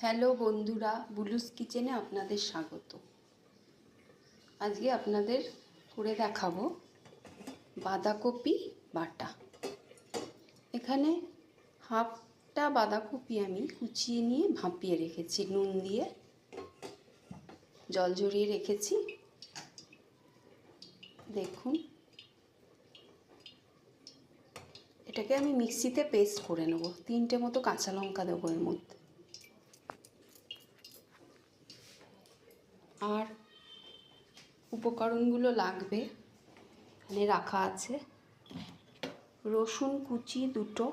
Hello বন্ধুরা, বুলুস কিচেনে আপনাদের স্বাগত। আজকে আপনাদের করে দেখাবো বাঁধাকপি বাটা। এখানে হাফটা বাঁধাকপি আমি কুচিয়ে নিয়ে ভাপিয়ে রেখেছি, নুন দিয়ে জল ঝরিয়ে রেখেছি। দেখুন, এটাকে আমি মিক্সিতে পেস্ট করে নেব। 3টে মতো কাঁচা লঙ্কা দেবো এর মধ্যে। আর উপকরণগুলো লাগবে এখানে রাখা আছে: রসুন কুচি 2টো,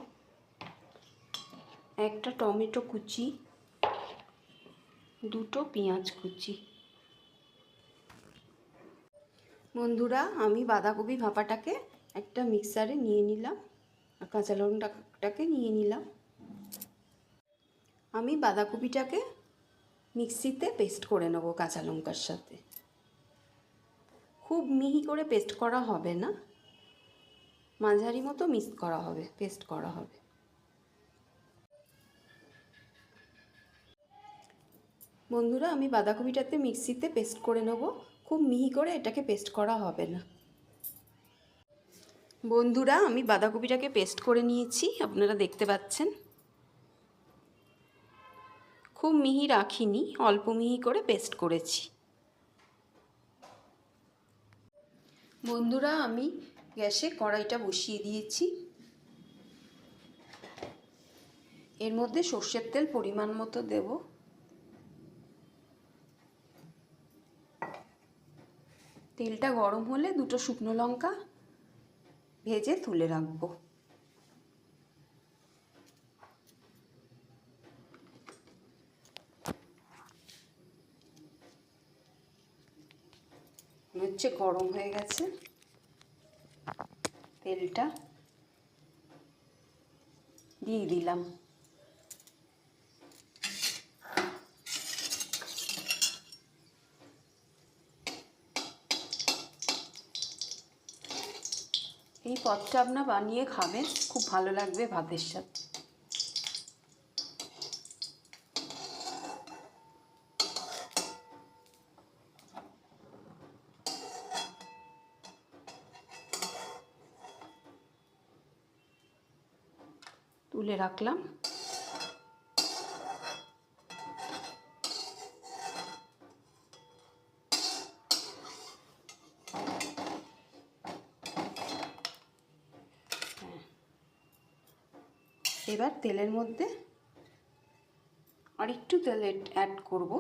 একটা টমেটো কুচি, 2টো পেঁয়াজ কুচি। বন্ধুরা, আমি বাঁধাকপি ভাপাটাকে একটা মিক্সারে নিয়ে নিলাম আর কাঁচা লঙ্কাটাকে নিয়ে নিলাম। আমি বাঁধাকপিটাকে মিক্সিতে পেস্ট করে নেব কাঁচা লঙ্কার সাথে। খুব মিহি করে পেস্ট করা হবে না, মাঝারি মতো পেস্ট করা হবে। বন্ধুরা, আমি বাঁধাকপিটাতে মিক্সিতে পেস্ট করে নেব, খুব মিহি করে এটাকে পেস্ট করা হবে না। বন্ধুরা, আমি বাঁধাকপিটাকে পেস্ট করে নিয়েছি, আপনারা দেখতে পাচ্ছেন। খুব মিহি রাখিনি, অল্প মিহি করে পেস্ট করেছি। বন্ধুরা, আমি গ্যাসে কড়াইটা বসিয়ে দিয়েছি। এর মধ্যে সর্ষের তেল পরিমাণ মতো দেব। তেলটা গরম হলে 2টো শুকনো লঙ্কা ভেজে তুলে রাখবো। হচ্ছে গরম হয়ে গেছে তেলটা, দিয়ে দিলাম। এই পদটা আপনারা বানিয়ে খাবেন, খুব ভালো লাগবে ভাতের সাথে। তুলে রাখলাম। এবার তেলের মধ্যে আর একটু তেল অ্যাড করব।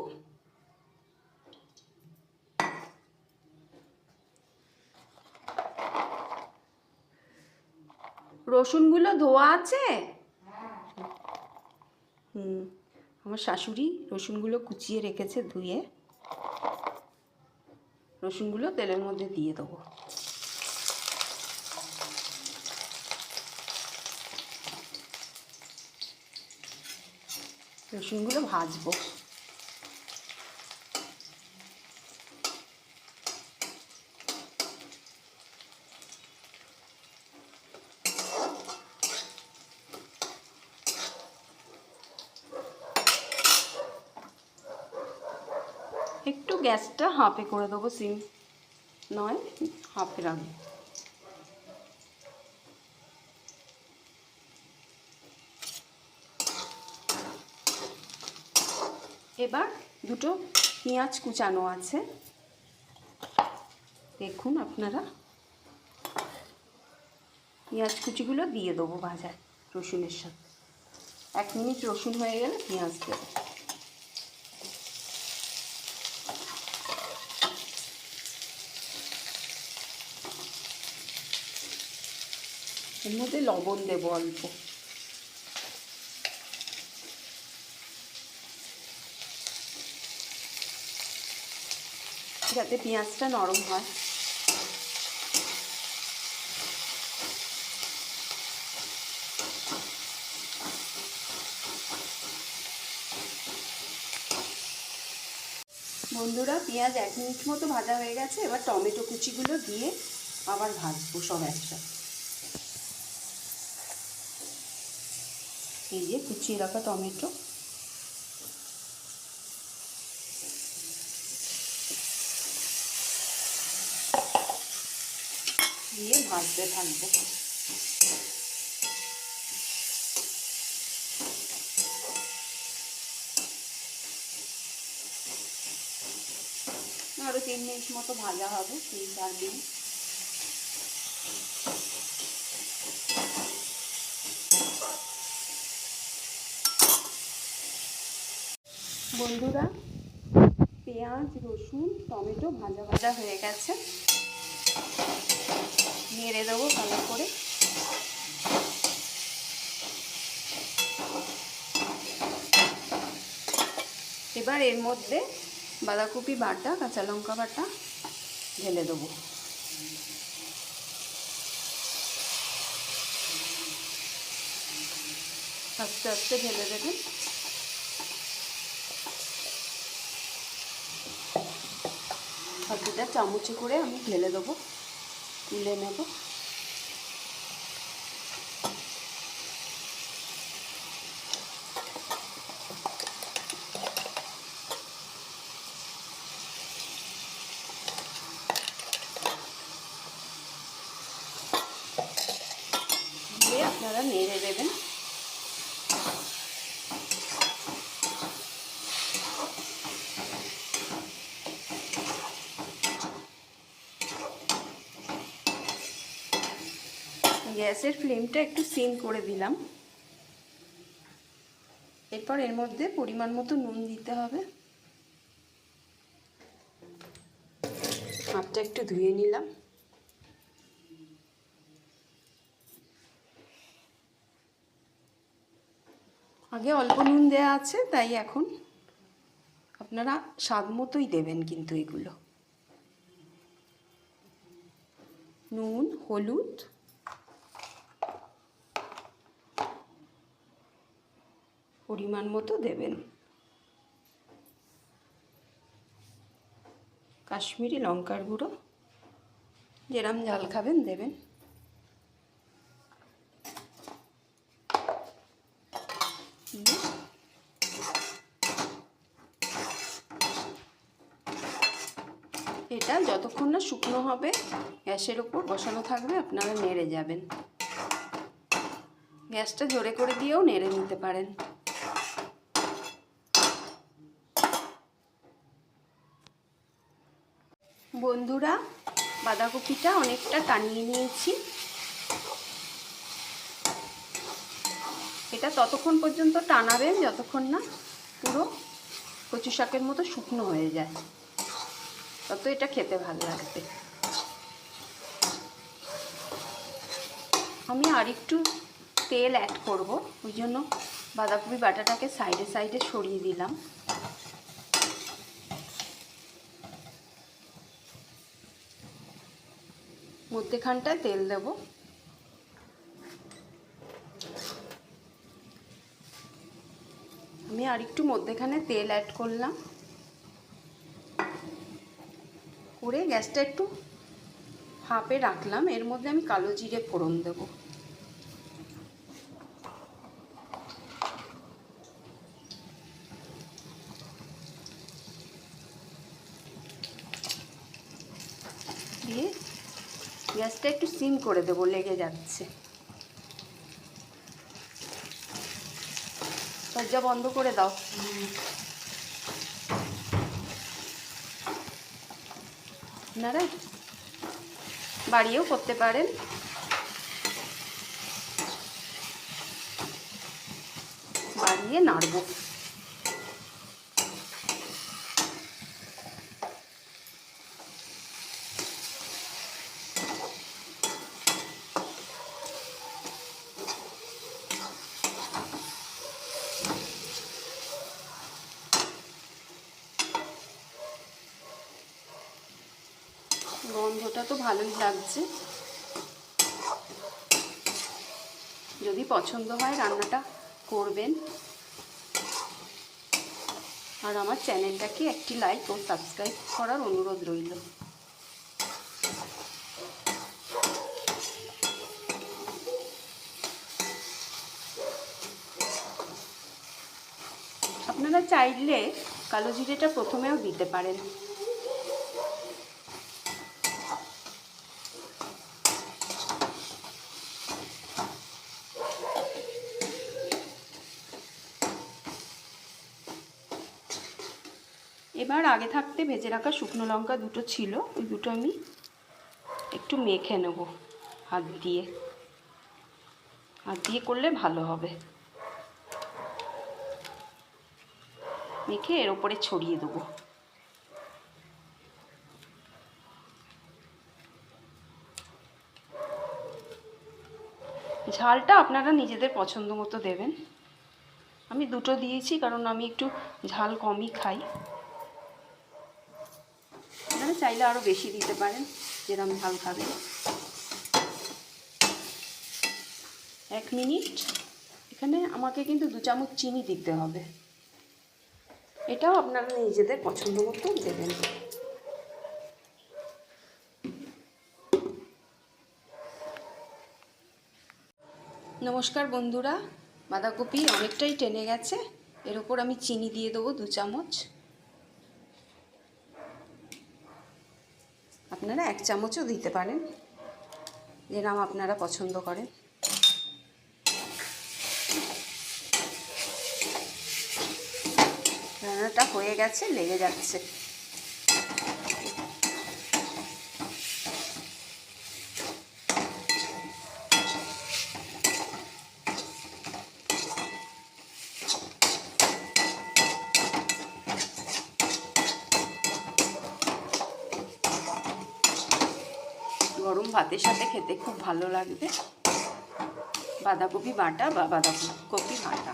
রসুনগুলো ধোয়া আছে? আমার শাশুড়ি রসুনগুলো কুচিয়ে রেখেছে, ধুয়ে। রসুনগুলো তেলের মধ্যে দিয়ে দেবো। রসুনগুলো ভাজবো। একটু গ্যাসটা হাফে করে দেবো, সিম নয়, হাফে রাখবো। এবার 2টো পেঁয়াজ কুচানো আছে, দেখুন আপনারা। পেঁয়াজ কুচিগুলো দিয়ে দেবো ভাজায় রসুনের সাথে। 1 মিনিট রসুন হয়ে গেলে পেঁয়াজ দেবো। এর মধ্যে লবণ দেবো অল্প। যাতে পেঁয়াজটা নরম হয়। বন্ধুরা, পেঁয়াজ 1 মিনিট মতো ভাজা হয়ে গেছে। এবার টমেটো কুচিগুলো দিয়ে আবার ভাজবো সব একসাথে। এই যে কুচিয়ে রাখা টমেটো, দিয়ে ভাজতে থাকবো। আরও 3 মিনিট মতো ভাজা হবে, 3-4 মিনিট। বন্ধুরা, পেঁয়াজ, রসুন, টমেটো ভাজা ভাজা হয়ে গেছে। নেড়ে দেবো ভালো করে। এবার এর মধ্যে বাঁধাকপি বাটা, কাঁচা লঙ্কা বাটা ঢেলে দেবো। আস্তে আস্তে ঢেলে দেবেন। বাকিটা চামচে করে আমি ঢেলে দেবো, তুলে নেব। দিয়ে আপনারা নেড়ে দেবেন। গ্যাসের ফ্লেমটা একটু সিম করে দিলাম। এরপর এর মধ্যে পরিমাণ মতো নুন দিতে হবে। হাতটা একটু ধুয়ে নিলাম। আগে অল্প নুন দেওয়া আছে, তাই এখন আপনারা স্বাদ মতোই দেবেন কিন্তু এগুলো। নুন, হলুদ, পরিমাণ মতো দেবেন। কাশ্মীরি লঙ্কার গুঁড়ো, যেরম ঝাল খাবেন দেবেন। এটা যতক্ষণ না শুকনো হবে গ্যাসের ওপর বসানো থাকবে, আপনারা নেড়ে যাবেন। গ্যাসটা জোরে করে দিয়েও নেড়ে নিতে পারেন। বন্ধুরা, বাঁধাকপিটা অনেকটা টানিয়ে নিয়েছি। এটা ততক্ষণ পর্যন্ত টানাবেন যতক্ষণ না পুরো কচু শাকের মতো শুকনো হয়ে যায়, তত এটা খেতে ভালো লাগবে। আমি আরেকটু তেল অ্যাড করব, ওই জন্য বাঁধাকপি বাটাটাকে সাইডে সাইডে সরিয়ে দিলাম। মধ্যেখানটায় তেল দেব। আমি আরেকটু মধ্যেখানে তেল অ্যাড করলাম, করে গ্যাসটা একটু হাফে রাখলাম। এর মধ্যে আমি কালো জিরে ফোড়ন দেব। দিয়ে গ্যাসটা একটু সিম করে দেবো, লেগে যাচ্ছে। দরজা বন্ধ করে দাও। আপনারা বাড়িয়েও করতে পারেন। বাড়িয়ে নাড়ব। গন্ধটা তো ভালোই লাগছে। যদি পছন্দ হয় রান্নাটা করবেন, আর আমার চ্যানেলটাকে একটি লাইক ও সাবস্ক্রাইব করার অনুরোধ রইল। আপনারা চাইলে কালো জিরেটা প্রথমেও দিতে পারেন। এবার আগে থাকতে ভেজে রাখা শুকনো লঙ্কা দুটো ছিল, ওই দুটো আমি একটু মেখে নেব হাত দিয়ে। হাত দিয়ে করলে ভালো হবে। মেখে এর ওপরে ছড়িয়ে দেবো। ঝালটা আপনারা নিজেদের পছন্দ মতো দেবেন। আমি দুটো দিয়েছি কারণ আমি একটু ঝাল কমই খাই। আপনারা চাইলে আরও বেশি দিতে পারেন, যেরকম ঝাল খাবেন। 1 মিনিট। এখানে আমাকে কিন্তু 2 চামচ চিনি দিতে হবে। এটাও আপনারা নিজেদের পছন্দ মতো দেবেন। নমস্কার বন্ধুরা, বাঁধাকপি অনেকটাই টেনে গেছে। এর ওপর আমি চিনি দিয়ে দেবো 2 চামচ। আপনারা 1 চামচও দিতে পারেন, যেরকম আপনারা পছন্দ করেন। রান্নাটা হয়ে গেছে, লেগে যাচ্ছে। গরম ভাতের সাথে খেতে খুব ভালো লাগবে বাঁধাকপি বাটা বা বাঁধাকপি বাটা।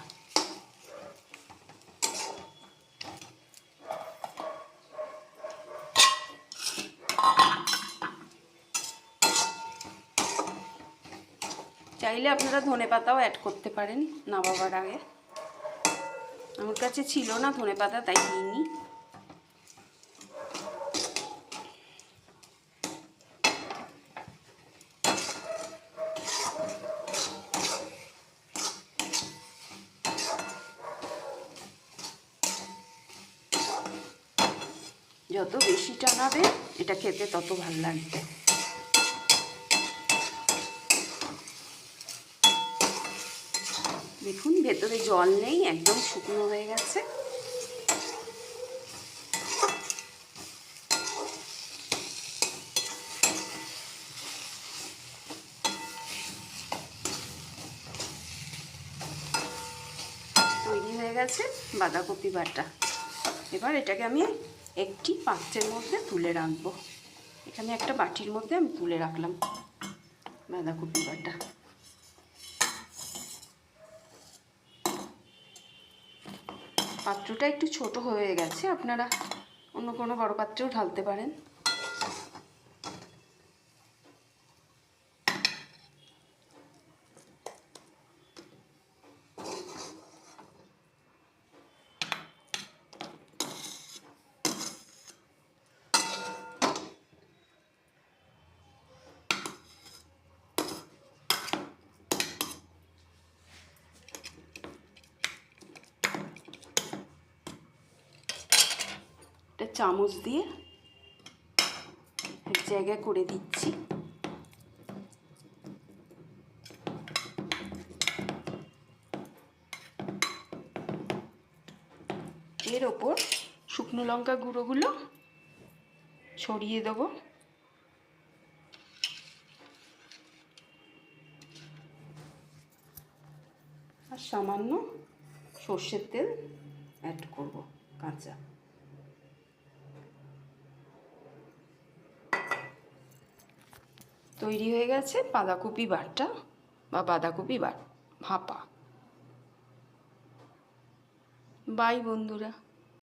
চাইলে আপনারা ধনেপাতাও অ্যাড করতে পারেন নামাবার আগে। আমার কাছে ছিল না ধনেপাতা, তাই দিইনি। যত বেশি টানাবে এটা খেতে তত ভালো লাগবে। দেখুন ভেতরে জল নেই, একদম শুকনো হয়ে গেছে। তৈরি হয়ে গেছে বাঁধাকপি বাটা। এবার এটাকে আমি একটি পাত্রের মধ্যে তুলে রাখবো। এখানে একটা বাটির মধ্যে আমি তুলে রাখলাম বাঁধাকপি বাটা। পাত্রটা একটু ছোট হয়ে গেছে, আপনারা অন্য কোনো বড় পাত্রেও ঢালতে পারেন। একটা চামচ দিয়ে এক জায়গায় করে দিচ্ছি। এর ওপর শুকনো লঙ্কা গুঁড়োগুলো ছড়িয়ে দেবো। আর সামান্য সর্ষের তেল অ্যাড করব কাঁচা। তৈরি হয়ে গেছে বাঁধাকপি বাটা বা বাঁধাকপি ভাপা। বাই বন্ধুরা।